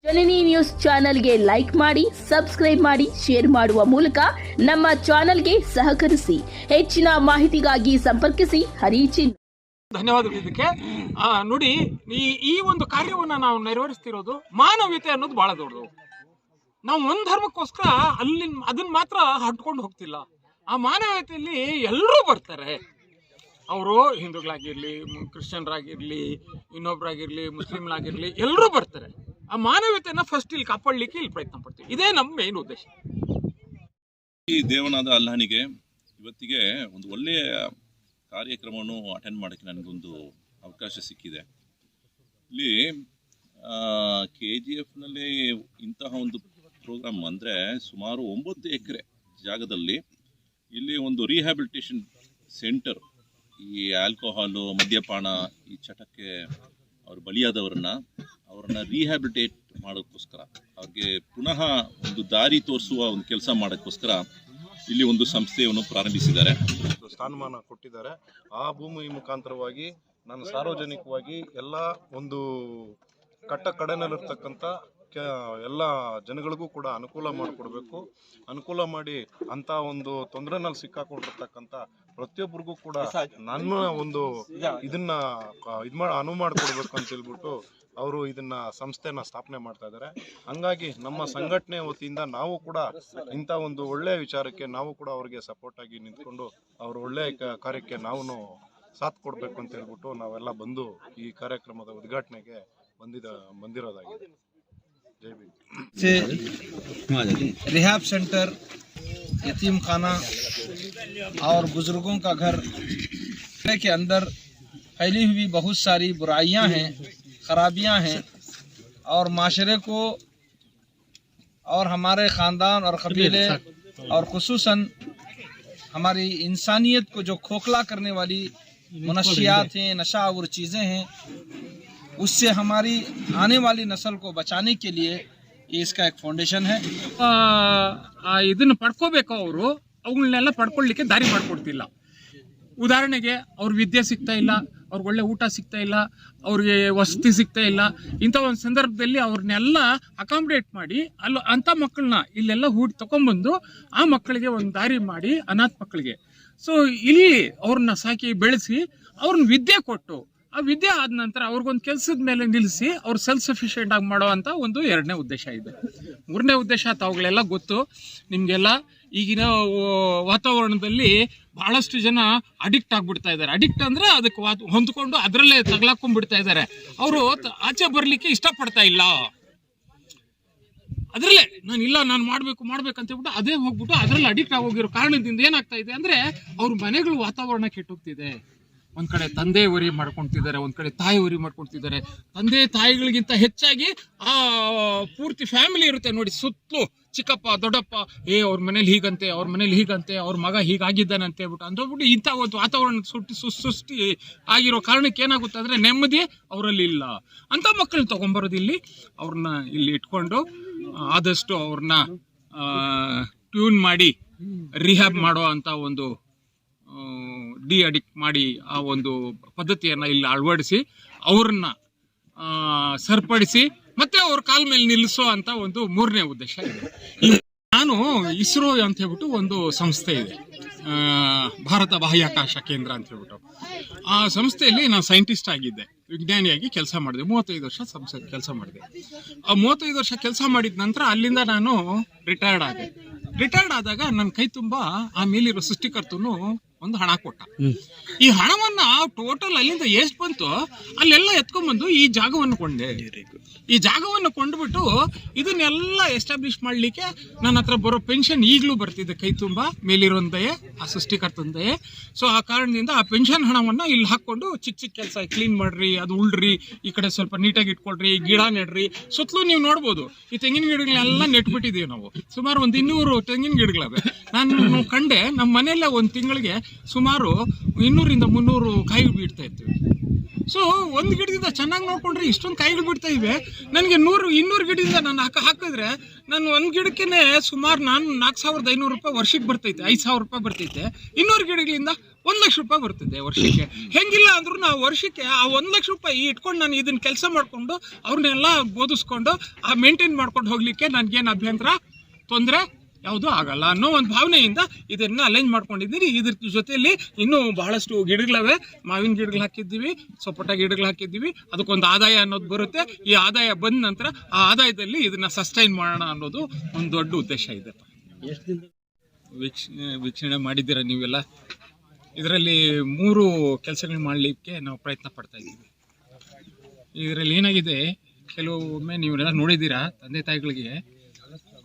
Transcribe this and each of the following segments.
ಜನನಿ news ಚಾನೆಲ್ಗೆ like ಮಾಡಿ, subscribe ಮಾಡಿ, ಶೇರ್ ಮಾಡುವ ಮೂಲಕ ನಮ್ಮ ಚಾನೆಲ್ಗೆ ಸಹಕರಿಸಿ. ಹೆಚ್ಚಿನ ಮಾಹಿತಿಗಾಗಿ ಸಂಪರ್ಕಿಸಿ ಹರಿಚಿನ್. ಧನ್ಯವಾದಗಳು. ಇದಕ್ಕೆ ನೋಡಿ, ಈ ಒಂದು ಕಾರ್ಯವನ್ನು ನಾವು ನೆರವೇರಿಸ್ತಿರೋದು ಮಾನವೀಯತೆ ಅನ್ನೋದು ಬಹಳ ದೊಡ್ಡದು. ನಾವು ಒಂದು ಧರ್ಮಕ್ಕೋಸ್ಕರ ಅದನ್ನ ಮಾತ್ರ ಹಟ್ಕೊಂಡು ಹೋಗ್ತಿಲ್ಲ. ಆ ಮಾನವೀಯತೆಯಲ್ಲಿ ಎಲ್ಲರೂ ಬರ್ತಾರೆ. ಅವರು ಹಿಂದೂಗಳಾಗಿರ್ಲಿ, ಕ್ರಿಶ್ಚಿಯನ್ರಾಗಿರ್ಲಿ, ಇನ್ನೊಬ್ರಾಗಿರ್ಲಿ, ಮುಸ್ಲಿಮ್ರಾಗಿರ್ಲಿ, ಎಲ್ಲರೂ ಬರ್ತಾರೆ. ಆ ಮಾನವೀಯತೆನ ಫಸ್ಟ್ ಇಲ್ಲಿ ಕಾಪಾಡಲಿಕ್ಕೆ ಇಲ್ಲಿ ಪ್ರಯತ್ನ ಪಡ್ತೀವಿ. ಇದೇ ನಮ್ಮ ಮೇನ್ ಉದ್ದೇಶ. ಈ ದೇವನಾದ ಅಲ್ಲಾಹನಿಗೆ ಇವತ್ತಿಗೆ ಒಂದು ಒಳ್ಳೆಯ ಕಾರ್ಯಕ್ರಮವನ್ನು ಅಟೆಂಡ್ ಮಾಡೋಕ್ಕೆ ನನಗೊಂದು ಅವಕಾಶ ಸಿಕ್ಕಿದೆ. ಇಲ್ಲಿ KGFನಲ್ಲಿ ಇಂತಹ ಒಂದು ಪ್ರೋಗ್ರಾಮ್ ಅಂದರೆ ಸುಮಾರು 9 ಎಕರೆ ಜಾಗದಲ್ಲಿ ಇಲ್ಲಿ ಒಂದು ರಿಹ್ಯಾಬಿಲಿಟೇಷನ್ ಸೆಂಟರ್, ಈ ಆಲ್ಕೋಹಾಲು, ಮದ್ಯಪಾನ, ಈ ಚಟಕ್ಕೆ ಅವರು ಬಲಿಯಾದವ್ರನ್ನ ರಿಹ್ಯಾಬಿಲಿಟೇಟ್ ಮಾಡೋಕ್ಕೋಸ್ಕರ, ಅವ್ರಿಗೆ ಪುನಃ ಒಂದು ದಾರಿ ತೋರಿಸುವ ಒಂದು ಕೆಲಸ ಮಾಡೋಕ್ಕೋಸ್ಕರ ಇಲ್ಲಿ ಒಂದು ಸಂಸ್ಥೆಯನ್ನು ಪ್ರಾರಂಭಿಸಿದ್ದಾರೆ. ಸ್ಥಾನಮಾನ ಕೊಟ್ಟಿದ್ದಾರೆ. ಆ ಭೂಮಿ ಮುಖಾಂತರವಾಗಿ ನಾನು ಸಾರ್ವಜನಿಕವಾಗಿ ಎಲ್ಲ ಒಂದು ಕಟ್ಟ ಕಡೆನಲ್ಲಿರ್ತಕ್ಕಂಥ ಎಲ್ಲ ಜನಗಳಿಗೂ ಕೂಡ ಅನುಕೂಲ ಮಾಡಿಕೊಡ್ಬೇಕು. ಅನುಕೂಲ ಮಾಡಿ ಅಂಥ ಒಂದು ತೊಂದರೆನಲ್ಲಿ ಸಿಕ್ಕಾಕೊಂಡಿರ್ತಕ್ಕಂಥ ಪ್ರತಿಯೊಬ್ಬರಿಗೂ ಕೂಡ ನನ್ನ ಒಂದು ಇದನ್ನ ಅನುವು ಮಾಡಿಕೊಡ್ಬೇಕು ಅಂತ ಹೇಳ್ಬಿಟ್ಟು ಅವರು ಇದನ್ನ ಸಂಸ್ಥೆನ ಸ್ಥಾಪನೆ ಮಾಡ್ತಾ ಇದ್ದಾರೆ. ಹಂಗಾಗಿ ನಮ್ಮ ಸಂಘಟನೆ ವತಿಯಿಂದ ನಾವು ಕೂಡ ಇಂಥ ಒಂದು ಒಳ್ಳೆಯ ವಿಚಾರಕ್ಕೆ ನಾವು ಕೂಡ ಅವರಿಗೆ ಸಪೋರ್ಟ್ ಆಗಿ ನಿಂತ್ಕೊಂಡು ಅವ್ರ ಒಳ್ಳೆಯ ಕಾರ್ಯಕ್ಕೆ ನಾವು ಸಾಥ್ ಕೊಡಬೇಕು ಅಂತ ಹೇಳ್ಬಿಟ್ಟು ನಾವೆಲ್ಲ ಬಂದು ಈ ಕಾರ್ಯಕ್ರಮದ ಉದ್ಘಾಟನೆಗೆ ಬಂದಿರೋದಾಗಿದೆ. जय भीम। रिहाब सेंटर, यतीम खाना और बुजुर्गों का घर के अंदर फैली हुई बहुत सारी बुराइयां हैं, खराबियां हैं और माशरे को और हमारे ख़ानदान और कबीले और खुसूसन हमारी इंसानियत को जो खोखला करने वाली मुनशियात हैं, नशा और चीज़ें हैं, उससे हमारी आने वाली नस्ल को बचाने के लिए ये इसका एक फाउंडेशन है. ಇದನ್ನು ಪಡ್ಕೋಬೇಕು. ಅವರು ಅವುಗಳನ್ನೆಲ್ಲ ಪಡ್ಕೊಳ್ಳಿಕ್ಕೆ ದಾರಿ ಮಾಡಿಕೊಡ್ತಿಲ್ಲ. ಉದಾಹರಣೆಗೆ ಅವ್ರ ವಿದ್ಯೆ ಸಿಗ್ತಾ ಇಲ್ಲ, ಅವ್ರಿಗೆ ಒಳ್ಳೆ ಊಟ ಸಿಗ್ತಾ ಇಲ್ಲ, ಅವ್ರಿಗೆ ವಸತಿ ಸಿಗ್ತಾ ಇಲ್ಲ. ಇಂಥ ಒಂದು ಸಂದರ್ಭದಲ್ಲಿ ಅವ್ರನ್ನೆಲ್ಲ ಅಕಾಮಿಡೇಟ್ ಮಾಡಿ ಅಂಥ ಮಕ್ಕಳನ್ನ ಇಲ್ಲೆಲ್ಲ ತಗೊಂಡ್ಬಂದು ಆ ಮಕ್ಕಳಿಗೆ ಒಂದು ದಾರಿ ಮಾಡಿ, ಅನಾಥ ಮಕ್ಕಳಿಗೆ ಇಲ್ಲಿ ಅವ್ರನ್ನ ಸಾಕಿ ಬೆಳೆಸಿ ಅವ್ರನ್ನ ವಿದ್ಯೆ ಕೊಟ್ಟು, ಆ ವಿದ್ಯೆ ಆದ ನಂತರ ಅವ್ರಿಗೊಂದು ಕೆಲಸದ ಮೇಲೆ ನಿಲ್ಲಿಸಿ ಅವ್ರು ಸೆಲ್ಫ್ ಸಫಿಷಿಯೆಂಟ್ ಆಗಿ ಮಾಡೋವಂಥ ಒಂದು 2ನೇ ಉದ್ದೇಶ ಇದೆ. 3ನೇ ಉದ್ದೇಶ ತಾವುಗಳೆಲ್ಲ ಗೊತ್ತು ನಿಮಗೆಲ್ಲ. ಈಗಿನ ವಾತಾವರಣದಲ್ಲಿ ಬಹಳಷ್ಟು ಜನ ಅಡಿಕ್ಟ್ ಆಗ್ಬಿಡ್ತಾ ಇದ್ದಾರೆ. ಅಡಿಕ್ಟ್ ಅಂದರೆ ಅದಕ್ಕೆ ಹೊಂದ್ಕೊಂಡು ಅದರಲ್ಲೇ ತಗಲಾಕೊಂಡ್ಬಿಡ್ತಾ ಇದ್ದಾರೆ. ಅವರು ಆಚೆ ಬರಲಿಕ್ಕೆ ಇಷ್ಟಪಡ್ತಾ ಇಲ್ಲ. ಅದರಲ್ಲೇ ನಾನು ಮಾಡ್ಬೇಕಂತ ಹೇಳ್ಬಿಟ್ಟು ಅದೇ ಹೋಗ್ಬಿಟ್ಟು ಅದರಲ್ಲಿ ಅಡಿಕ್ಟ್ ಆಗೋಗಿರೋ ಕಾರಣದಿಂದ ಏನಾಗ್ತಾ ಇದೆ ಅಂದರೆ ಅವ್ರ ಮನೆಗಳು ವಾತಾವರಣ ಕೆಟ್ಟೋಗ್ತಿದೆ. ಒಂದ್ ಕಡೆ ತಂದೆ ವರಿ ಮಾಡ್ಕೊಳ್ತಿದ್ದಾರೆ, ಒಂದ್ ಕಡೆ ತಾಯಿ ವರಿ ಮಾಡ್ಕೊಳ್ತಿದ್ದಾರೆ. ತಂದೆ ತಾಯಿಗಳಿಗಿಂತ ಹೆಚ್ಚಾಗಿ ಆ ಪೂರ್ತಿ ಫ್ಯಾಮಿಲಿ ಇರುತ್ತೆ ನೋಡಿ, ಸುತ್ತಲೂ ಚಿಕ್ಕಪ್ಪ ದೊಡ್ಡಪ್ಪ, ಅವ್ರ ಮನೇಲಿ ಹೀಗಂತೆ, ಅವ್ರ ಮನೇಲಿ ಹೀಗಂತೆ, ಅವ್ರ ಮಗ ಹೀಗಾಗಿದ್ದಾನೆ ಅಂತ ಹೇಳ್ಬಿಟ್ಟು ಅಂದ್ಬಿಟ್ಟು ಇಂಥ ಒಂದು ವಾತಾವರಣ ಸೃಷ್ಟಿ ಆಗಿರೋ ಕಾರಣಕ್ಕೆ ಏನಾಗುತ್ತೆ ಅಂದ್ರೆ ನೆಮ್ಮದಿ ಅವರಲ್ಲಿ ಇಲ್ಲ. ಅಂತ ಮಕ್ಕಳನ್ನ ತಗೊಂಡ್ಬರೋದು ಅವ್ರನ್ನ ಇಲ್ಲಿ ಇಟ್ಕೊಂಡು ಆದಷ್ಟು ಅವ್ರನ್ನ ಟ್ಯೂನ್ ಮಾಡಿ ರಿಹ್ಯಾಬ್ ಮಾಡೋ ಅಂತ ಒಂದು ಅಡಿಕ್ಟ್ ಮಾಡಿ ಆ ಒಂದು ಪದ್ಧತಿಯನ್ನು ಇಲ್ಲಿ ಅಳವಡಿಸಿ ಅವ್ರನ್ನ ಸರಿಪಡಿಸಿ ಮತ್ತೆ ಅವ್ರ ಕಾಲ ಮೇಲೆ ನಿಲ್ಲಿಸೋ ಅಂತ ಒಂದು 3ನೇ ಉದ್ದೇಶ ಇದೆ. ನಾನು ಇಸ್ರೋ ಅಂತ ಹೇಳ್ಬಿಟ್ಟು ಒಂದು ಸಂಸ್ಥೆ ಇದೆ, ಭಾರತ ಬಾಹ್ಯಾಕಾಶ ಕೇಂದ್ರ ಅಂತ ಹೇಳ್ಬಿಟ್ಟು. ಆ ಸಂಸ್ಥೆಯಲ್ಲಿ ನಾನು ಸೈಂಟಿಸ್ಟ್ ಆಗಿದ್ದೆ, ವಿಜ್ಞಾನಿಯಾಗಿ ಕೆಲಸ ಮಾಡಿದೆ. 35 ವರ್ಷ ಕೆಲಸ ಮಾಡಿದೆ. ಆ 35 ವರ್ಷ ಕೆಲಸ ಮಾಡಿದ ನಂತರ ಅಲ್ಲಿಂದ ನಾನು ರಿಟೈರ್ಡ್ ಆದೆ. ರಿಟೈರ್ಡ್ ಆದಾಗ ನನ್ನ ಕೈ ತುಂಬ ಆ ಮೇಲಿರೋ ಸೃಷ್ಟಿಕರ್ತನು ಒಂದು ಹಣ ಕೊಟ್ಟ. ಈ ಹಣವನ್ನ ಟೋಟಲ್ ಅಲ್ಲಿಂದ ಎಷ್ಟು ಬಂತು ಅಲ್ಲೆಲ್ಲ ಎತ್ಕೊಂಡ್ಬಂದು ಈ ಜಾಗವನ್ನು ಕೊಂಡೆ. ಈ ಜಾಗವನ್ನು ಕೊಂಡ್ಬಿಟ್ಟು ಇದನ್ನೆಲ್ಲ ಎಸ್ಟಾಬ್ಲಿಷ್ ಮಾಡ್ಲಿಕ್ಕೆ ನನ್ನ ಹತ್ರ ಬರೋ ಪೆನ್ಷನ್ ಈಗಲೂ ಬರ್ತಿದೆ ಕೈ ತುಂಬ, ಮೇಲಿರೋಂದೇ ಆ ಸೃಷ್ಟಿಕರ್ತಂದೇ. ಸೊ ಆ ಕಾರಣದಿಂದ ಆ ಪೆನ್ಷನ್ ಹಣವನ್ನ ಇಲ್ಲಿ ಹಾಕೊಂಡು ಚಿಕ್ಕ ಕೆಲಸ, ಕ್ಲೀನ್ ಮಾಡ್ರಿ, ಅದು ಉಳ್ರಿ, ಈ ಕಡೆ ಸ್ವಲ್ಪ ನೀಟಾಗಿ ಇಟ್ಕೊಳ್ರಿ, ಗಿಡ ನೆಡ್ರಿ. ಸುತ್ತಲೂ ನೀವು ನೋಡ್ಬೋದು ಈ ತೆಂಗಿನ ಗಿಡಗಳನ್ನೆಲ್ಲ ನೆಟ್ಬಿಟ್ಟಿದೀವಿ ನಾವು. ಸುಮಾರು ಒಂದು 200 ತೆಂಗಿನ ಗಿಡಗಳವೆ. ನಾನು ಕಂಡೆ ನಮ್ಮ ಮನೆಯಲ್ಲೇ ಒಂದು ತಿಂಗಳಿಗೆ ಸುಮಾರು 200 ರಿಂದ 300 ಕಾಯಿ ಬಿಡ್ತಾ ಇತ್ತು. ಸೊ ಒಂದು ಗಿಡದಿಂದ ಚೆನ್ನಾಗಿ ನೋಡ್ಕೊಂಡ್ರೆ ಇಷ್ಟೊಂದು ಕಾಯಿಗಳು ಬಿಡ್ತಾ ಇವೆ. ನನಗೆ 100-200 ಗಿಡದಿಂದ ನಾನು ಹಾಕಿದ್ರೆ ನಾನು ಒಂದು ಗಿಡಕ್ಕೆ ಸುಮಾರು 4,500 ರೂಪಾಯಿ ವರ್ಷಕ್ಕೆ ಬರ್ತೈತೆ, 5,000 ರೂಪಾಯಿ ಬರ್ತೈತೆ. 200 ಗಿಡಗಳಿಂದ 1 ಲಕ್ಷ ರೂಪಾಯಿ ಬರ್ತದೆ ವರ್ಷಕ್ಕೆ. ಹೆಂಗಿಲ್ಲ ಅಂದ್ರೂ ನಾವು ವರ್ಷಕ್ಕೆ ಆ 1 ಲಕ್ಷ ರೂಪಾಯಿ ಇಟ್ಕೊಂಡು ನಾನು ಇದನ್ನ ಕೆಲಸ ಮಾಡಿಕೊಂಡು ಅವ್ರನ್ನೆಲ್ಲ ಬೋಧಿಸ್ಕೊಂಡು ಮೇಂಟೈನ್ ಮಾಡ್ಕೊಂಡು ಹೋಗ್ಲಿಕ್ಕೆ ನನಗೇನು ಅಭ್ಯಂತರ, ತೊಂದರೆ ಯಾವುದೂ ಆಗಲ್ಲ ಅನ್ನೋ ಒಂದು ಭಾವನೆಯಿಂದ ಇದನ್ನ ಅಲೈನ್ ಮಾಡ್ಕೊಂಡಿದ್ದೀರಿ. ಇದ್ರ ಜೊತೆಯಲ್ಲಿ ಇನ್ನೂ ಬಹಳಷ್ಟು ಗಿಡಗಳವೆ. ಮಾವಿನ ಗಿಡಗಳು ಹಾಕಿದ್ದೀವಿ, ಸಪೋಟ ಗಿಡಗಳು ಹಾಕಿದ್ದೀವಿ. ಅದಕ್ಕೊಂದು ಆದಾಯ ಅನ್ನೋದು ಬರುತ್ತೆ. ಈ ಆದಾಯ ಬಂದ ನಂತರ ಆ ಆದಾಯದಲ್ಲಿ ಇದನ್ನ ಸಸ್ಟೈನ್ ಮಾಡೋಣ ಅನ್ನೋದು ಒಂದು ದೊಡ್ಡ ಉದ್ದೇಶ ಇದೆ. ವೀಕ್ಷಣೆ ಮಾಡಿದ್ದೀರಾ ನೀವೆಲ್ಲ. ಇದರಲ್ಲಿ 3 ಕೆಲಸಗಳು ಮಾಡಲಿಕ್ಕೆ ನಾವು ಪ್ರಯತ್ನ ಪಡ್ತಾ ಇದ್ದೀವಿ. ಇದರಲ್ಲಿ ಏನಾಗಿದೆ, ಕೆಲವೊಮ್ಮೆ ನೀವೆಲ್ಲ ನೋಡಿದ್ದೀರಾ, ತಂದೆ ತಾಯಿಗಳಿಗೆ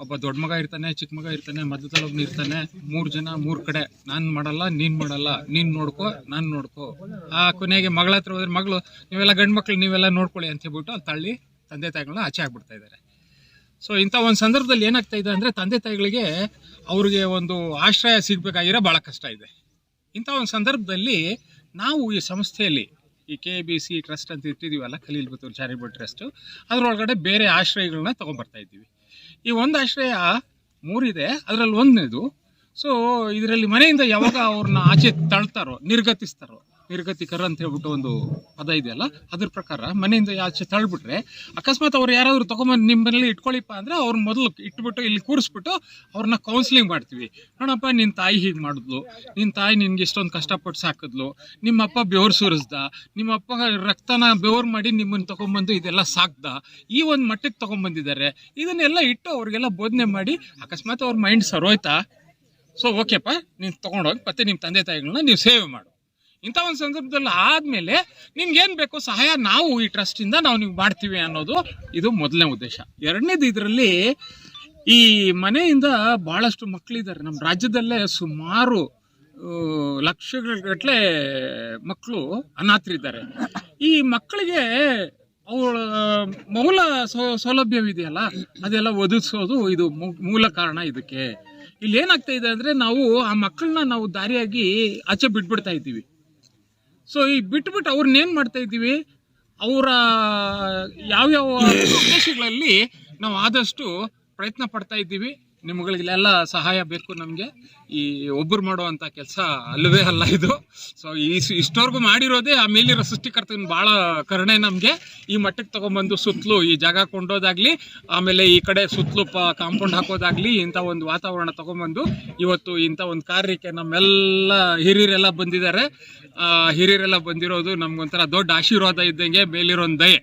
ಒಬ್ಬ ದೊಡ್ಡ ಮಗ ಇರ್ತಾನೆ, ಚಿಕ್ಕ ಮಗ ಇರ್ತಾನೆ, ಮಧ್ಯದಲ್ಲೊಬ್ಬನು ಇರ್ತಾನೆ. 3 ಜನ 3 ಕಡೆ, ನಾನು ಮಾಡಲ್ಲ, ನೀನು ಮಾಡಲ್ಲ, ನೀನು ನೋಡ್ಕೋ, ನಾನು ನೋಡ್ಕೋ. ಆ ಕೊನೆಗೆ ಮಗಳ ಹತ್ರ ಹೋದ್ರೆ ಮಗಳು, ನೀವೆಲ್ಲ ಗಂಡು ಮಕ್ಳು ನೀವೆಲ್ಲ ನೋಡ್ಕೊಳ್ಳಿ ಅಂತ ಹೇಳ್ಬಿಟ್ಟು ಅಲ್ಲಿ ತಳ್ಳಿ ತಂದೆ ತಾಯಿಗಳನ್ನ ಆಚೆ ಆಗ್ಬಿಡ್ತಾ ಇದ್ದಾರೆ. ಸೊ ಇಂಥ ಒಂದು ಸಂದರ್ಭದಲ್ಲಿ ಏನಾಗ್ತಾ ಇದೆ ಅಂದರೆ, ತಂದೆ ತಾಯಿಗಳಿಗೆ ಅವ್ರಿಗೆ ಒಂದು ಆಶ್ರಯ ಸಿಗಬೇಕಾಗಿರೋ ಭಾಳ ಕಷ್ಟ ಇದೆ. ಇಂಥ ಒಂದು ಸಂದರ್ಭದಲ್ಲಿ ನಾವು ಈ ಸಂಸ್ಥೆಯಲ್ಲಿ ಈ KBC ಟ್ರಸ್ಟ್ ಅಂತ ಇಟ್ಟಿದ್ದೀವಲ್ಲ, ಖಲೀಲ್ ಬತ್ತೂರ್ ಚಾರಿಟಬಲ್ ಟ್ರಸ್ಟ್, ಅದರೊಳಗಡೆ ಬೇರೆ ಆಶ್ರಯಗಳನ್ನ ತೊಗೊಂಡ್ಬರ್ತಾ ಇದ್ದೀವಿ. ಈ ಒಂದು ಆಶ್ರಯ 3 ಇದೆ, ಅದರಲ್ಲಿ 1ನೇದು. ಸೊ ಇದರಲ್ಲಿ ಮನೆಯಿಂದ ಯಾವಾಗ ಅವ್ರನ್ನ ಆಚೆ ತಳ್ತಾರೋ, ನಿರ್ಗತಿಸ್ತಾರೋ, ನಿರ್ಗತಿಕರ ಅಂತ ಹೇಳ್ಬಿಟ್ಟು ಒಂದು ಪದ ಇದೆಯಲ್ಲ, ಅದ್ರ ಪ್ರಕಾರ ಮನೆಯಿಂದ ಆಚೆ ತಳ್ಬಿಟ್ರೆ, ಅಕಸ್ಮಾತ್ ಅವ್ರು ಯಾರಾದರೂ ತೊಗೊಂಬಂದು ನಿಮ್ಮಲ್ಲಿ ಇಟ್ಕೊಳ್ಳಿಪ್ಪ ಅಂದರೆ ಅವ್ರ ಮೊದಲು ಇಟ್ಬಿಟ್ಟು ಇಲ್ಲಿ ಕೂರಿಸ್ಬಿಟ್ಟು ಅವ್ರನ್ನ ಕೌನ್ಸಿಲಿಂಗ್ ಮಾಡ್ತೀವಿ. ನೋಡಪ್ಪ, ನಿನ್ನ ತಾಯಿ ಹೀಗೆ ಮಾಡಿದ್ಲು, ನಿನ್ನ ತಾಯಿ ನಿನ್ಗೆ ಇಷ್ಟೊಂದು ಕಷ್ಟಪಟ್ಟು ಸಾಕಿದ್ಲು, ನಿಮ್ಮಪ್ಪ ಬೆವರು ಸುರಿಸ್ದ, ನಿಮ್ಮಪ್ಪ ರಕ್ತನ ಬೆವರು ಮಾಡಿ ನಿಮ್ಮನ್ನು ತೊಗೊಂಬಂದು ಇದೆಲ್ಲ ಸಾಕ್ದ, ಈ ಒಂದು ಮಟ್ಟಕ್ಕೆ ತೊಗೊಂಬಂದಿದ್ದಾರೆ. ಇದನ್ನೆಲ್ಲ ಇಟ್ಟು ಅವ್ರಿಗೆಲ್ಲ ಬೋಧನೆ ಮಾಡಿ, ಅಕಸ್ಮಾತ್ ಅವ್ರ ಮೈಂಡ್ ಸರೋಯ್ತಾ, ಸೊ ಓಕೆಪ್ಪ, ನೀನು ತೊಗೊಂಡೋಗಿ ಮತ್ತೆ ನಿಮ್ಮ ತಂದೆ ತಾಯಿಗಳನ್ನ ನೀವು ಸೇವೆ ಮಾಡು. ಇಂಥ ಒಂದು ಸಂದರ್ಭದಲ್ಲಿ ಆದಮೇಲೆ ನಿಮ್ಗೇನು ಬೇಕೋ ಸಹಾಯ ನಾವು ಈ ಟ್ರಸ್ಟಿಂದ ನಾವು ನೀವು ಮಾಡ್ತೀವಿ ಅನ್ನೋದು ಇದು ಮೊದಲನೇ ಉದ್ದೇಶ. 2ನೇದು, ಇದರಲ್ಲಿ ಈ ಮನೆಯಿಂದ ಭಾಳಷ್ಟು ಮಕ್ಕಳಿದ್ದಾರೆ. ನಮ್ಮ ರಾಜ್ಯದಲ್ಲೇ ಸುಮಾರು ಲಕ್ಷಗಟ್ಟಲೆ ಮಕ್ಕಳು ಅನಾಥರಿದ್ದಾರೆ. ಈ ಮಕ್ಕಳಿಗೆ ಅವಳ ಮೂಲ ಸೌಲಭ್ಯವಿದೆಯಲ್ಲ, ಅದೆಲ್ಲ ಒದಗಿಸೋದು ಇದು ಮೂಲ ಕಾರಣ. ಇದಕ್ಕೆ ಇಲ್ಲಿ ಏನಾಗ್ತಾ ಇದೆ ಅಂದರೆ, ನಾವು ಆ ಮಕ್ಕಳನ್ನ ನಾವು ದಾರಿಯಾಗಿ ಆಚೆ ಬಿಟ್ಬಿಡ್ತಾ ಇದ್ದೀವಿ. ಸೊ ಈ ಬಿಟ್ಬಿಟ್ಟು ಅವ್ರನ್ನೇನು ಮಾಡ್ತಾ ಇದ್ದೀವಿ, ಅವರ ಯಾವ್ಯಾವ ಉದ್ದೇಶಗಳಲ್ಲಿ ನಾವು ಆದಷ್ಟು ಪ್ರಯತ್ನ ಪಡ್ತಾ ಇದ್ದೀವಿ. ನಿಮ್ಗಳಿಗೆಲ್ಲ ಸಹಾಯ ಬೇಕು ನಮಗೆ. ಈ ಒಬ್ಬರು ಮಾಡುವಂಥ ಕೆಲಸ ಅಲ್ಲವೇ ಅಲ್ಲ ಇದು. ಸೊ ಇಷ್ಟವರೆಗೂ ಮಾಡಿರೋದೇ ಆ ಮೇಲಿರೋ ಸೃಷ್ಟಿಕರ್ತನ ಭಾಳ ಕರುಣೆ ನಮಗೆ. ಈ ಮಟ್ಟಕ್ಕೆ ತೊಗೊಂಬಂದು ಸುತ್ತಲೂ ಈ ಜಾಗ ಕೊಂಡೋದಾಗಲಿ, ಆಮೇಲೆ ಈ ಕಡೆ ಸುತ್ತಲೂ ಕಾಂಪೌಂಡ್ ಹಾಕೋದಾಗಲಿ, ಇಂಥ ಒಂದು ವಾತಾವರಣ ತೊಗೊಂಬಂದು ಇವತ್ತು ಇಂಥ ಒಂದು ಕಾರ್ಯಕ್ಕೆ ನಮ್ಮೆಲ್ಲ ಹಿರಿಯರೆಲ್ಲ ಬಂದಿದ್ದಾರೆ. ಹಿರಿಯರೆಲ್ಲ ಬಂದಿರೋದು ನಮ್ಗೊಂಥರ ದೊಡ್ಡ ಆಶೀರ್ವಾದ ಇದ್ದಂಗೆ, ಮೇಲಿರೋ ಒಂದು ದಯೆ.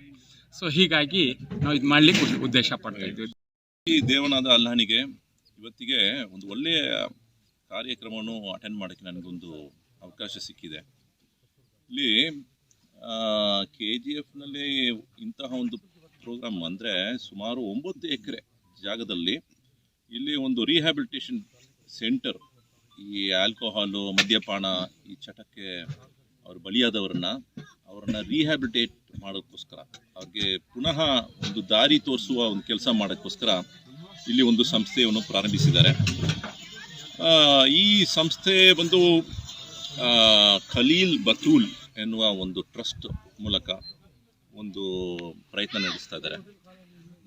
ಸೊ ಹೀಗಾಗಿ ನಾವು ಇದು ಮಾಡಲಿಕ್ಕೆ ಉದ್ದೇಶ ಪಡ್ತಾ ಇದ್ದೀವಿ. ಈ ದೇವನಾದ ಅಲ್ಲಾಹನಿಗೆ ಇವತ್ತಿಗೆ ಒಂದು ಒಳ್ಳೆಯ ಕಾರ್ಯಕ್ರಮವನ್ನು ಅಟೆಂಡ್ ಮಾಡೋಕ್ಕೆ ನನಗೊಂದು ಅವಕಾಶ ಸಿಕ್ಕಿದೆ. ಇಲ್ಲಿ KGFನಲ್ಲಿ ಇಂತಹ ಒಂದು ಪ್ರೋಗ್ರಾಮ್ ಅಂದರೆ ಸುಮಾರು 9 ಎಕರೆ ಜಾಗದಲ್ಲಿ ಇಲ್ಲಿ ಒಂದು ರಿಹ್ಯಾಬಿಲಿಟೇಷನ್ ಸೆಂಟರ್, ಈ ಆಲ್ಕೋಹಾಲು, ಮದ್ಯಪಾನ, ಈ ಚಟಕ್ಕೆ ಅವ್ರು ಬಲಿಯಾದವ್ರನ್ನ ರಿಹ್ಯಾಬಿಲಿಟೇಟ್ ಮಾಡೋಕ್ಕೋಸ್ಕರ, ಅವ್ರಿಗೆ ಪುನಃ ಒಂದು ದಾರಿ ತೋರಿಸುವ ಒಂದು ಕೆಲಸ ಮಾಡೋಕ್ಕೋಸ್ಕರ ಇಲ್ಲಿ ಒಂದು ಸಂಸ್ಥೆಯನ್ನು ಪ್ರಾರಂಭಿಸಿದ್ದಾರೆ. ಈ ಸಂಸ್ಥೆ ಬಂದು ಖಲೀಲ್ ಬತೂಲ್ ಎನ್ನುವ ಒಂದು ಟ್ರಸ್ಟ್ ಮೂಲಕ ಒಂದು ಪ್ರಯತ್ನ ನಡೆಸ್ತಾ ಇದ್ದಾರೆ.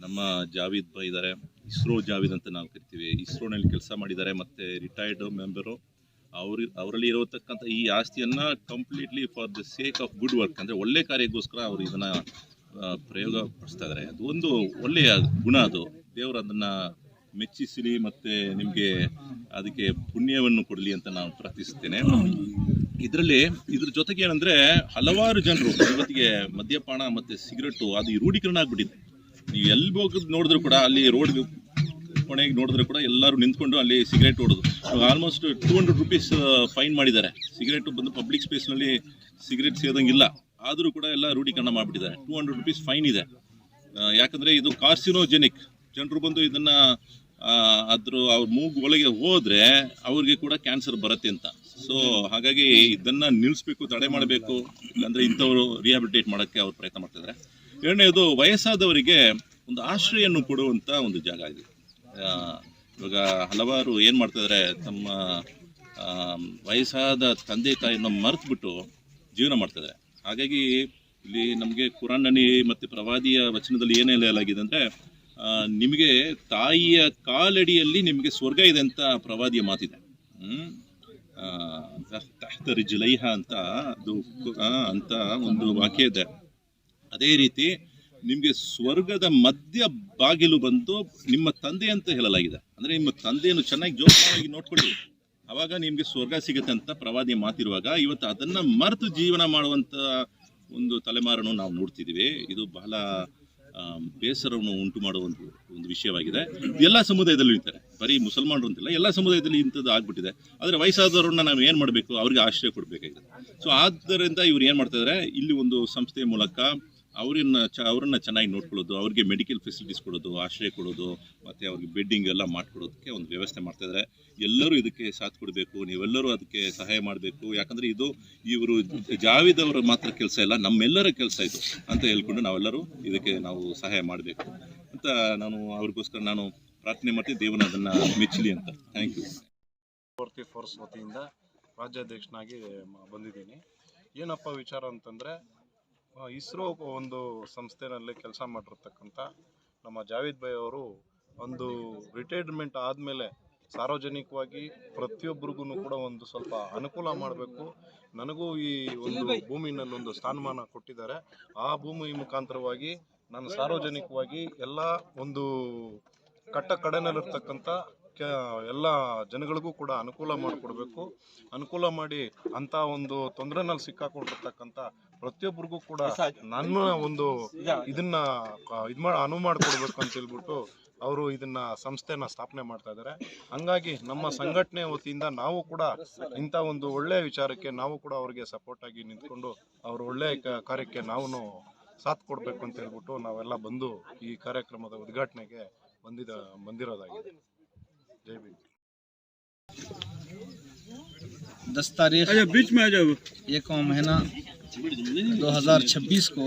ನಮ್ಮ ಜಾವೀದ್ ಬೈ ಇದ್ದಾರೆ, ಇಸ್ರೋ ಜಾವೀದ್ ಅಂತ ನಾವು ಕರಿತೀವಿ. ಇಸ್ರೋನಲ್ಲಿ ಕೆಲಸ ಮಾಡಿದ್ದಾರೆ, ಮತ್ತು ರಿಟೈರ್ಡ್ ಮೆಂಬರು. ಅವರಲ್ಲಿ ಇರತಕ್ಕಂಥ ಈ ಆಸ್ತಿಯನ್ನು completely for the sake of good work, ಅಂದರೆ ಒಳ್ಳೆ ಕಾರ್ಯಕ್ಕೋಸ್ಕರ ಅವರು ಇದನ್ನು ಪ್ರಯೋಗ ಪಡಿಸ್ತಾ ಇದ್ದಾರೆ. ಅದು ಒಂದು ಒಳ್ಳೆಯ ಗುಣ, ಅದು ದೇವರು ಅದನ್ನು ಮೆಚ್ಚಿಸಲಿ ಮತ್ತು ನಿಮಗೆ ಅದಕ್ಕೆ ಪುಣ್ಯವನ್ನು ಕೊಡಲಿ ಅಂತ ನಾನು ಪ್ರಾರ್ಥಿಸುತ್ತೇನೆ. ಇದ್ರ ಜೊತೆಗೆ ಏನಂದರೆ, ಹಲವಾರು ಜನರು ಇವತ್ತಿಗೆ ಮದ್ಯಪಾನ ಮತ್ತು ಸಿಗರೆಟು ಅದು ರೂಢೀಕರಣ ಆಗಿಬಿಟ್ಟಿದೆ. ನೀವು ಎಲ್ಲಿ ಹೋಗಿ ನೋಡಿದ್ರು ಕೂಡ, ಅಲ್ಲಿ ರೋಡ್ ಕೊನೆಗೆ ನೋಡಿದ್ರು ಕೂಡ ಎಲ್ಲರೂ ನಿಂತ್ಕೊಂಡು ಅಲ್ಲಿ ಸಿಗರೇಟ್ ಹೊಡೋದು. ಆಲ್ಮೋಸ್ಟ್ 200 ರೂಪೀಸ್ ಫೈನ್ ಮಾಡಿದ್ದಾರೆ. ಸಿಗರೇಟು ಬಂದು ಪಬ್ಲಿಕ್ ಸ್ಪೇಸ್ನಲ್ಲಿ ಸಿಗರೇಟ್ ಸೇದಂಗಿಲ್ಲ, ಆದರೂ ಕೂಡ ಎಲ್ಲ ರೂಢೀಕರಣ ಮಾಡಿಬಿಟ್ಟಿದ್ದಾರೆ. 200 ರೂಪೀಸ್ ಫೈನ್ ಇದೆ. ಯಾಕಂದರೆ ಇದು ಕಾರ್ಸಿನೋಜೆನಿಕ್. ಜನರು ಬಂದು ಇದನ್ನು ಅವ್ರ ಮೂಗು ಒಳಗೆ ಹೋದರೆ ಅವ್ರಿಗೆ ಕೂಡ ಕ್ಯಾನ್ಸರ್ ಬರುತ್ತೆ ಅಂತ. ಸೊ ಹಾಗಾಗಿ ಇದನ್ನು ನಿಲ್ಲಿಸ್ಬೇಕು, ತಡೆ ಮಾಡಬೇಕು. ಇಲ್ಲಾಂದರೆ ಇಂಥವರು ರಿಹ್ಯಾಬಿಲಿಟೇಟ್ ಮಾಡೋಕ್ಕೆ ಅವ್ರು ಪ್ರಯತ್ನ ಮಾಡ್ತಿದ್ದಾರೆ. 2ನೇದು, ವಯಸ್ಸಾದವರಿಗೆ ಒಂದು ಆಶ್ರಯನ್ನು ಕೊಡುವಂಥ ಒಂದು ಜಾಗ ಇದೆ. ಇವಾಗ ಹಲವಾರು ಏನು ಮಾಡ್ತಿದ್ದಾರೆ, ತಮ್ಮ ವಯಸ್ಸಾದ ತಂದೆ ತಾಯಿಯನ್ನು ಮರೆತುಬಿಟ್ಟು ಜೀವನ ಮಾಡ್ತಿದ್ದಾರೆ. ಹಾಗಾಗಿ ಇಲ್ಲಿ ನಮಗೆ ಕುರಾನ್ನಲ್ಲಿ ಮತ್ತು ಪ್ರವಾದಿಯ ವಚನದಲ್ಲಿ ಏನೆಲ್ಲ ಹೇಳಲಾಗಿದೆ ಅಂದರೆ ನಿಮಗೆ ತಾಯಿಯ ಕಾಲಡಿಯಲ್ಲಿ ನಿಮಗೆ ಸ್ವರ್ಗ ಇದೆ ಅಂತ ಪ್ರವಾದಿಯ ಮಾತಿದೆ. ರಿಜ್ಲೈಹ ಅಂತ ಅದು ಅಂತ ಒಂದು ವಾಕ್ಯ ಇದೆ. ಅದೇ ರೀತಿ ನಿಮಗೆ ಸ್ವರ್ಗದ ಮಧ್ಯ ಬಾಗಿಲು ಬಂದು ನಿಮ್ಮ ತಂದೆ ಅಂತ ಹೇಳಲಾಗಿದೆ. ಅಂದರೆ ನಿಮ್ಮ ತಂದೆಯನ್ನು ಚೆನ್ನಾಗಿ ಜೋಪಾನವಾಗಿ ನೋಡ್ಕೊಳ್ಳಿ, ಆವಾಗ ನಿಮಗೆ ಸ್ವರ್ಗ ಸಿಗುತ್ತೆ ಅಂತ ಪ್ರವಾದಿಯ ಮಾತಿರುವಾಗ ಇವತ್ತು ಅದನ್ನು ಮರೆತು ಜೀವನ ಮಾಡುವಂಥ ಒಂದು ತಲೆಮಾರನ್ನು ನಾವು ನೋಡ್ತಿದ್ದೀವಿ. ಇದು ಬಹಳ ಬೇಸರವನ್ನು ಉಂಟು ಮಾಡುವ ಒಂದು ವಿಷಯವಾಗಿದೆ. ಎಲ್ಲ ಸಮುದಾಯದಲ್ಲೂ ಇರ್ತಾರೆ, ಬರೀ ಮುಸಲ್ಮಾನರು ಅಂತಿಲ್ಲ, ಎಲ್ಲ ಸಮುದಾಯದಲ್ಲಿ ಇಂಥದ್ದು ಆಗ್ಬಿಟ್ಟಿದೆ. ಆದರೆ ವಯಸ್ಸಾದವ್ರನ್ನ ನಾವು ಏನು ಮಾಡಬೇಕು, ಅವ್ರಿಗೆ ಆಶ್ರಯ ಕೊಡಬೇಕಾಗಿದೆ. ಸೊ ಆದ್ದರಿಂದ ಇವ್ರು ಏನು ಮಾಡ್ತಾ ಇದ್ದಾರೆ, ಇಲ್ಲಿ ಒಂದು ಸಂಸ್ಥೆಯ ಮೂಲಕ ಅವರನ್ನ ಚೆನ್ನಾಗಿ ನೋಡ್ಕೊಳ್ಳೋದು, ಅವ್ರಿಗೆ ಮೆಡಿಕಲ್ ಫೆಸಿಲಿಟೀಸ್ ಕೊಡೋದು, ಆಶ್ರಯ ಕೊಡೋದು, ಮತ್ತು ಅವ್ರಿಗೆ ಬೆಡ್ಡಿಂಗ್ ಎಲ್ಲ ಮಾಡ್ಕೊಡೋದಕ್ಕೆ ಒಂದು ವ್ಯವಸ್ಥೆ ಮಾಡ್ತಾಯಿದ್ದಾರೆ. ಎಲ್ಲರೂ ಇದಕ್ಕೆ ಸಾಥ್ ಕೊಡಬೇಕು, ನೀವೆಲ್ಲರೂ ಅದಕ್ಕೆ ಸಹಾಯ ಮಾಡಬೇಕು. ಯಾಕಂದರೆ ಇದು ಇವರು ಜಾವೇದ್ ಅವರ ಮಾತ್ರ ಕೆಲಸ ಇಲ್ಲ, ನಮ್ಮೆಲ್ಲರ ಕೆಲಸ ಇದು ಅಂತ ಹೇಳ್ಕೊಂಡು ನಾವೆಲ್ಲರೂ ಇದಕ್ಕೆ ನಾವು ಸಹಾಯ ಮಾಡಬೇಕು ಅಂತ ಅವ್ರಿಗೋಸ್ಕರ ನಾನು ಪ್ರಾರ್ಥನೆ ಮಾಡ್ತೀನಿ. ದೇವನ ಅದನ್ನು ಮೆಚ್ಚಲಿ ಅಂತ. Thank you. ಫೋರ್ಸ್ ವತಿಯಿಂದ ರಾಜ್ಯಾಧ್ಯಕ್ಷನಾಗಿ ಬಂದಿದ್ದೀನಿ. ಏನಪ್ಪ ವಿಚಾರ ಅಂತಂದರೆ, ಇಸ್ರೋ ಒಂದು ಸಂಸ್ಥೆನಲ್ಲಿ ಕೆಲಸ ಮಾಡಿರ್ತಕ್ಕಂಥ ನಮ್ಮ ಜಾವೇದ್ ಭಾಯ್ ಅವರು ಒಂದು ರಿಟೈರ್ಮೆಂಟ್ ಆದಮೇಲೆ ಸಾರ್ವಜನಿಕವಾಗಿ ಪ್ರತಿಯೊಬ್ಬರಿಗೂ ಕೂಡ ಒಂದು ಸ್ವಲ್ಪ ಅನುಕೂಲ ಮಾಡಬೇಕು, ನನಗೂ ಈ ಒಂದು ಭೂಮಿನಲ್ಲಿ ಒಂದು ಸ್ಥಾನಮಾನ ಕೊಟ್ಟಿದ್ದಾರೆ. ಆ ಭೂಮಿ ಮುಖಾಂತರವಾಗಿ ನಾನು ಸಾರ್ವಜನಿಕವಾಗಿ ಎಲ್ಲ ಒಂದು ಕಟ್ಟ ಕಡೆನಲ್ಲಿರ್ತಕ್ಕಂಥ ಎಲ್ಲ ಜನಗಳಿಗೂ ಕೂಡ ಅನುಕೂಲ ಮಾಡಿಕೊಡ್ಬೇಕು. ಅನುಕೂಲ ಮಾಡಿ ಅಂಥ ಒಂದು ತೊಂದರೆನಲ್ಲಿ ಸಿಕ್ಕಾಕೊಂಡಿರ್ತಕ್ಕಂಥ ಪ್ರತಿಯೊಬ್ಬರಿಗೂ ಕೂಡ ನನ್ನ ಒಂದು ಇದನ್ನ ಅನುವು ಮಾಡಿಕೊಡ್ಬೇಕು ಅಂತ ಹೇಳ್ಬಿಟ್ಟು ಅವರು ಇದನ್ನ ಸಂಸ್ಥೆನ ಸ್ಥಾಪನೆ ಮಾಡ್ತಾ ಇದ್ದಾರೆ. ಹಂಗಾಗಿ ನಮ್ಮ ಸಂಘಟನೆ ವತಿಯಿಂದ ನಾವು ಕೂಡ ಇಂಥ ಒಂದು ಒಳ್ಳೆಯ ವಿಚಾರಕ್ಕೆ ನಾವು ಕೂಡ ಅವರಿಗೆ ಸಪೋರ್ಟ್ ಆಗಿ ನಿಂತ್ಕೊಂಡು ಅವ್ರ ಒಳ್ಳೆಯ ಕಾರ್ಯಕ್ಕೆ ನಾವು ಸಾಥ್ ಕೊಡಬೇಕು ಅಂತ ಹೇಳ್ಬಿಟ್ಟು ನಾವೆಲ್ಲ ಬಂದು ಈ ಕಾರ್ಯಕ್ರಮದ ಉದ್ಘಾಟನೆಗೆ ಬಂದಿರೋದಾಗಿದೆ. जय भीम। 10 तारीख बीच में आ जाओ 1वां महीना 2026 को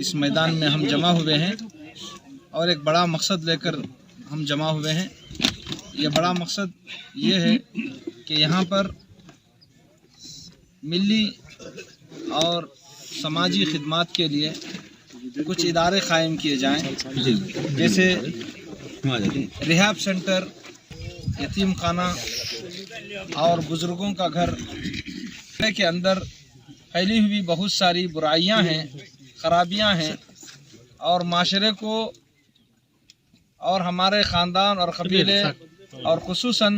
इस मैदान में हम जमा हुए हैं और एक बड़ा मकसद लेकर हम जमा हुए हैं। ये बड़ा मकसद ये है कि यहाँ पर मिली और समाजी खिदमात के लिए कुछ इदारे कायम किए जाएं, जैसे रिहाब सेंटर, यतीम खाना और बुज़ुर्गों का घर के अंदर फैली हुई बहुत सारी बुराइयां हैं, ख़राबियां हैं और माशरे को और हमारे ख़ानदान और कबीले और खुसूसन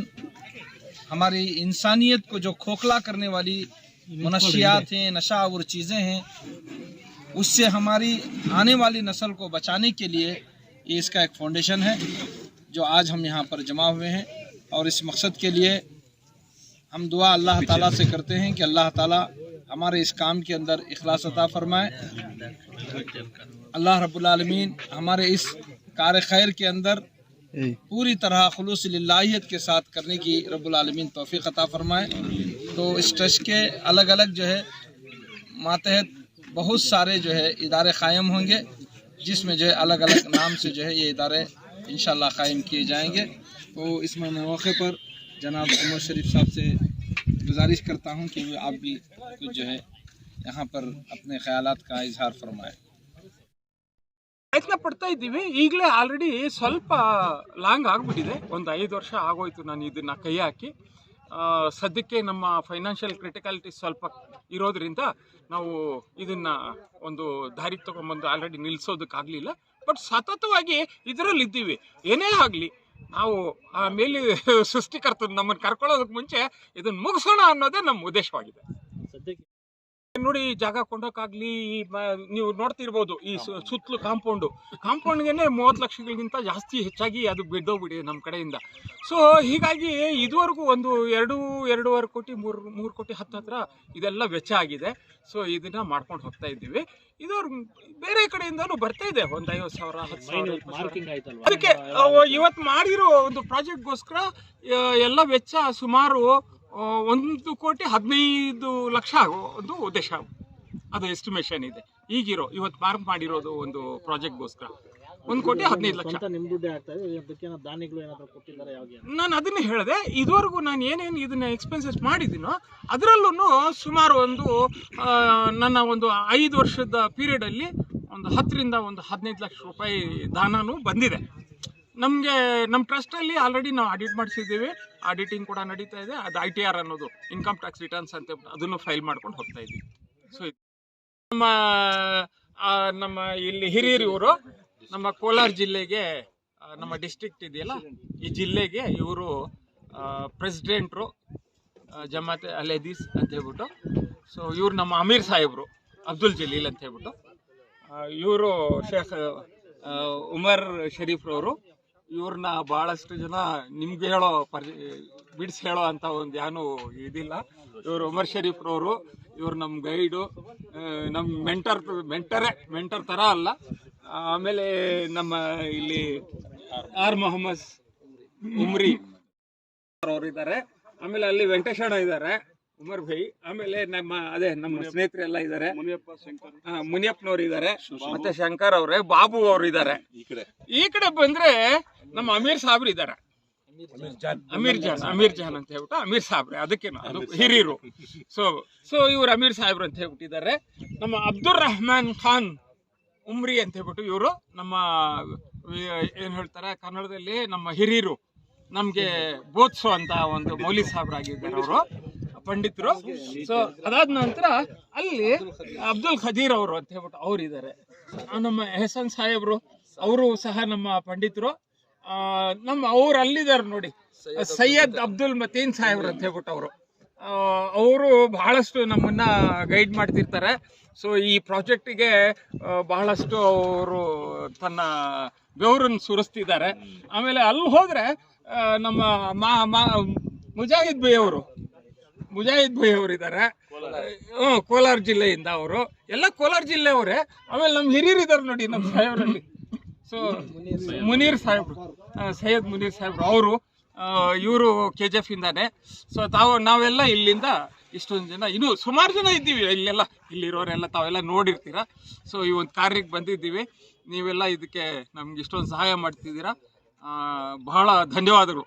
हमारी इंसानियत को जो खोखला करने वाली मनशियात हैं, नशा और चीज़ें हैं, उससे हमारी आने वाली नस्ल को बचाने के लिए ये इसका एक फाउंडेशन है जो आज हम यहाँ पर जमा हुए हैं। और इस मकसद के लिए हम दुआ अल्लाह ताला से करते हैं कि अल्लाह ताला हमारे इस काम के अंदर इखलास अता फरमाए। अल्लाह रब्बुल आलमीन हमारे इस कार्य खैर के अंदर पूरी तरह खुलूस लिल्लाहियत के साथ करने की रब्बुल आलमीन तौफीक अता फरमाए। तो इस ट्रस्ट के अलग अलग जो है मातहत बहुत सारे जो है इदारे कायम होंगे, जिसमें जो है अलग अलग नाम से जो है ये इदारे इंशाअल्लाह कायम किए जाएंगे। तो इसमें मैं मौके पर जनाब उमर शरीफ साहब से गुजारिश करता हूं कि आप भी कुछ जो है यहाँ पर अपने ख्यालात का इजहार फरमाएं। ಪ್ರಯತ್ನ ಪಡ್ತಾ ಇದ್ದೀವಿ. ಈಗಲೇ ಆಲ್ರೆಡಿ ಸ್ವಲ್ಪ ಲಾಂಗ್ ಆಗಿಬಿಟ್ಟಿದೆ, ಒಂದು 5 ವರ್ಷ ಆಗೋಯ್ತು ನಾನು ಇದನ್ನು ಕೈ ಹಾಕಿ. ಸದ್ಯಕ್ಕೆ ನಮ್ಮ ಫೈನಾನ್ಷಿಯಲ್ ಕ್ರಿಟಿಕಾಲಿಟಿ ಸ್ವಲ್ಪ ಇರೋದ್ರಿಂದ ನಾವು ಇದನ್ನು ಒಂದು ದಾರಿಗೆ ತೊಗೊಂಬಂದು ಆಲ್ರೆಡಿ ನಿಲ್ಲಿಸೋದಕ್ಕಾಗಲಿಲ್ಲ. ಬಟ್ ಸತತವಾಗಿ ಇದರಲ್ಲಿದ್ದೀವಿ. ಏನೇ ಆಗಲಿ ನಾವು ಆ ಮೇಲೆ ಸೃಷ್ಟಿಕರ್ತನ ನಮ್ಮನ್ನು ಕರ್ಕೊಳ್ಳೋದಕ್ಕೆ ಮುಂಚೆ ಇದನ್ನು ಮುಗಿಸೋಣ ಅನ್ನೋದೇ ನಮ್ಮ ಉದ್ದೇಶವಾಗಿದೆ. ನೋಡಿ, ಜಾಗ ಕೊಂಡೋಕ್ಕಾಗಲಿ, ನೀವು ನೋಡ್ತಿರ್ಬೋದು ಈ ಸುತ್ತಲೂ ಕಾಂಪೌಂಡ್ಗೆ 30 ಲಕ್ಷಗಳಿಗಿಂತ ಜಾಸ್ತಿ ಹೆಚ್ಚಾಗಿ ಅದು ಬಿದ್ದೋಗ್ಬಿಟ್ಟಿದೆ ನಮ್ಮ ಕಡೆಯಿಂದ. ಸೊ ಹೀಗಾಗಿ ಇದುವರೆಗೂ ಒಂದು 2-2.5 ಕೋಟಿ 3 ಕೋಟಿ ಹತ್ತಿರ ಇದೆಲ್ಲ ವೆಚ್ಚ ಆಗಿದೆ. ಸೊ ಇದನ್ನ ಮಾಡ್ಕೊಂಡು ಹೋಗ್ತಾ ಇದ್ದೀವಿ. ಇದು ಬೇರೆ ಕಡೆಯಿಂದನೂ ಬರ್ತಾ ಇದೆ, ಒಂದು 50,000 10,000. ಅದಕ್ಕೆ ಇವತ್ತು ಮಾಡಿರೋ ಒಂದು ಪ್ರಾಜೆಕ್ಟ್ಗೋಸ್ಕರ ಎಲ್ಲ ವೆಚ್ಚ ಸುಮಾರು 1,15,00,000 ಆಗೋ ಒಂದು ಉದ್ದೇಶ, ಅದು ಎಸ್ಟಿಮೇಷನ್ ಇದೆ ಈಗಿರೋ ಇವತ್ತು ಮಾರ್ಕ್ ಮಾಡಿರೋದು ಒಂದು ಪ್ರಾಜೆಕ್ಟ್ಗೋಸ್ಕರ. 1,15,00,000 ನಿಮ್ ದುಡ್ಡೇ ಆಗ್ತಾ ಇದೆ. ಅದಕ್ಕೆ ದಾನಿಗಳು ಏನಾದ್ರು ಕೊಟ್ಟಿದ್ದಾರೆ? ನಾನು ಅದನ್ನ ಹೇಳಿದೆ. ಇದುವರೆಗೂ ನಾನು ಏನೇನು ಇದನ್ನ ಎಕ್ಸ್ಪೆನ್ಸಸ್ ಮಾಡಿದ್ದೀನೋ ಅದರಲ್ಲೂ ಸುಮಾರು ಒಂದು ನನ್ನ ಒಂದು 5 ವರ್ಷದ ಪೀರಿಯಡ್ ಅಲ್ಲಿ ಒಂದು 10ರಿಂದ 15 ಲಕ್ಷ ರೂಪಾಯಿ ದಾನನೂ ಬಂದಿದೆ. ನಮಗೆ ನಮ್ಮ ಟ್ರಸ್ಟಲ್ಲಿ ಆಲ್ರೆಡಿ ನಾವು ಆಡಿಟ್ ಮಾಡಿಸಿದ್ದೀವಿ. ಆಡಿಟಿಂಗ್ ಕೂಡ ನಡೀತಾ ಇದೆ. ಅದು ITR ಅನ್ನೋದು ಇನ್ಕಮ್ ಟ್ಯಾಕ್ಸ್ ರಿಟರ್ನ್ಸ್ ಅಂತ ಅದನ್ನು ಫೈಲ್ ಮಾಡ್ಕೊಂಡು ಹೋಗ್ತಾ ಇದ್ದೀವಿ. ಸೊ ನಮ್ಮ ಇಲ್ಲಿ ಹಿರಿಯರು ನಮ್ಮ ಕೋಲಾರ ಜಿಲ್ಲೆಗೆ, ನಮ್ಮ ಡಿಸ್ಟ್ರಿಕ್ಟ್ ಇದೆಯಲ್ಲ ಈ ಜಿಲ್ಲೆಗೆ ಇವರು ಪ್ರೆಸಿಡೆಂಟ್ರು ಜಮಾತ್ ಅಲ್ ಹದೀಸ್ ಅಂತ ಹೇಳ್ಬಿಟ್ಟು. ಸೊ ಇವ್ರು ನಮ್ಮ ಅಮೀರ್ ಸಾಹೇಬ್ರು ಅಬ್ದುಲ್ ಜಲೀಲ್ ಅಂತ ಹೇಳ್ಬಿಟ್ಟು. ಇವರು ಶೇಖ್ ಉಮರ್ ಶರೀಫ್ರವರು. ಇವ್ರನ್ನ ಭಾಳಷ್ಟು ಜನ ನಿಮ್ಗೆ ಬಿಡಿಸಿ ಹೇಳೋ ಅಂತ ಒಂದು ಏನೂ ಇದಿಲ್ಲ. ಇವರು ಉಮರ್ ಶರೀಫ್ರವರು. ಇವ್ರು ನಮ್ಮ ಗೈಡು, ನಮ್ಮ ಮೆಂಟರ್ ಥರ ಅಲ್ಲ. ಆಮೇಲೆ ನಮ್ಮ ಇಲ್ಲಿ ಆರ್ ಮೊಹಮ್ಮದ್ ಉಮ್ರಿ ಅವರಿದ್ದಾರೆ. ಆಮೇಲೆ ಅಲ್ಲಿ ವೆಂಕಟೇಶಣ್ಣ ಇದ್ದಾರೆ, ಉಮರ್ ಭೈ. ಆಮೇಲೆ ನಮ್ಮ ಸ್ನೇಹಿತರೆಲ್ಲ ಇದ್ದಾರೆ, ಮುನಿಯಪ್ಪನವ್ರು ಇದ್ದಾರೆ, ಮತ್ತೆ ಶಂಕರ್ ಅವ್ರೆ, ಬಾಬು ಅವ್ರು ಇದ್ದಾರೆ. ಈ ಕಡೆ ಬಂದ್ರೆ ನಮ್ಮ ಅಮೀರ್ ಸಾಬ್ರು ಇದ್ದಾರೆ. ಅಮೀರ್ ಜಾನ್ ಅಂತ ಹೇಳ್ಬಿಟ್ಟು ಅಮೀರ್ ಸಾಬ್ರೆ, ಅದಕ್ಕೆ ಅದು ಹಿರಿಯರು. ಸೊ ಇವ್ರು ಅಮೀರ್ ಸಾಹೇಬ್ರು ಅಂತ ಹೇಳ್ಬಿಟ್ಟಿದ್ದಾರೆ. ನಮ್ಮ ಅಬ್ದುಲ್ ರಹಮಾನ್ ಖಾನ್ ಉಮ್ರಿ ಅಂತ ಹೇಳ್ಬಿಟ್ಟು ಇವರು ನಮ್ಮ ಏನ್ ಹೇಳ್ತಾರೆ ಕನ್ನಡದಲ್ಲಿ ನಮ್ಮ ಹಿರಿಯರು, ನಮ್ಗೆ ಬೋಧಿಸೋ ಅಂತ ಒಂದು ಮೌಲಿ ಸಾಬ್ರಾಗಿದ್ದಾರೆ ಅವರು, ಪಂಡಿತರು. ಸೊ ಅದಾದ ನಂತರ ಅಲ್ಲಿ ಅಬ್ದುಲ್ ಖದೀರ್ ಅವರು ಅಂತ ಹೇಳ್ಬಿಟ್ಟು ಅವ್ರು ಇದ್ದಾರೆ. ನಮ್ಮ ಎಹಸಾನ್ ಸಾಹೇಬ್ರು ಅವರು ಸಹ ನಮ್ಮ ಪಂಡಿತರು. ಅವ್ರು ಅಲ್ಲಿದ್ದಾರೆ ನೋಡಿ, ಸೈಯದ್ ಅಬ್ದುಲ್ ಮತೀನ್ ಸಾಹೇಬ್ರು ಅಂತ ಹೇಳ್ಬಿಟ್ಟು ಅವರು ಬಹಳಷ್ಟು ನಮ್ಮನ್ನ ಗೈಡ್ ಮಾಡ್ತಿರ್ತಾರೆ. ಸೊ ಈ ಪ್ರಾಜೆಕ್ಟಿಗೆ ಬಹಳಷ್ಟು ಅವರು ತನ್ನ ಬೆವರನ್ನು ಸುರಿಸ್ತಿದ್ದಾರೆ. ಆಮೇಲೆ ಅಲ್ಲಿ ಹೋದ್ರೆ ನಮ್ಮ ಮುಜಾಹಿದ್ ಭೈ ಅವರು ಇದ್ದಾರೆ, ಕೋಲಾರ ಜಿಲ್ಲೆಯಿಂದ. ಅವರು ಎಲ್ಲ ಕೋಲಾರ ಜಿಲ್ಲೆಯವರೇ. ಆಮೇಲೆ ನಮ್ಮ ಹಿರಿಯರು ಇದ್ದಾರೆ ನೋಡಿ ನಮ್ಮ ಸಾಹೇಬ್ರಲ್ಲಿ. ಸೊ ಸೈಯದ್ ಮುನೀರ್ ಸಾಹೇಬ್ರು ಅವರು, ಇವರು KGF ಇಂದಾನೆ. ಸೊ ನಾವೆಲ್ಲ ಇಲ್ಲಿಂದ ಇಷ್ಟೊಂದು ಜನ, ಇನ್ನೂ ಸುಮಾರು ಜನ ಇದ್ದೀವಿ ಇಲ್ಲಿರೋರೆಲ್ಲ ತಾವೆಲ್ಲ ನೋಡಿರ್ತೀರ. ಸೊ ಈ ಒಂದು ಕಾರ್ಯಕ್ಕೆ ಬಂದಿದ್ದೀವಿ. ನೀವೆಲ್ಲ ಇದಕ್ಕೆ ನಮ್ಗೆ ಇಷ್ಟೊಂದು ಸಹಾಯ ಮಾಡ್ತಿದ್ದೀರಾ. ಬಹಳ ಧನ್ಯವಾದಗಳು.